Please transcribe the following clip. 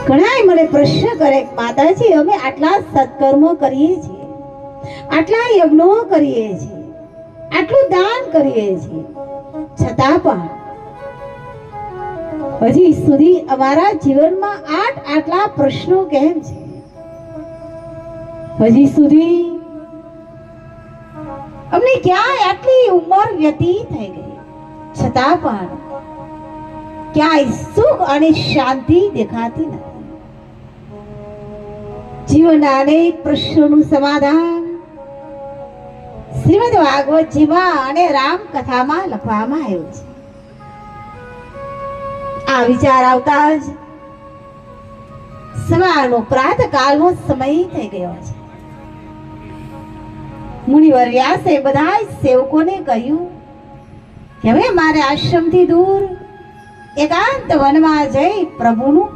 ઘણાય મને પ્રશ્ન કરે કે માતાજી અમે આટલા સત્કર્મો કરીએ છીએ, આટલા યજ્ઞો કરીએ છીએ, આટલું દાન કરીએ છીએ, છતાં પણ હજી સુધી અમારા જીવનમાં આટલા પ્રશ્નો કેમ છે? હજી સુધી અમને ક્યાંય આટલી ઉંમર વ્યતીત થઈ ગઈ, છતાં પણ ક્યાંય સુખ અને શાંતિ દેખાતી નથી. જીવનના અનેક પ્રશ્નોનું સમાધાન શ્રીમદ ભાગવતજીમાં અને રામકથામાં લખવામાં આવ્યું છે. આ વિચાર આવતા જ સવારનો પ્રાતકાળનો સમય થઈ ગયો છે. મુનિવર વ્યાસે બધા સેવકોને કહ્યું કે હવે મારે આશ્રમથી દૂર એકાંત વનમાં જઈ પ્રભુનું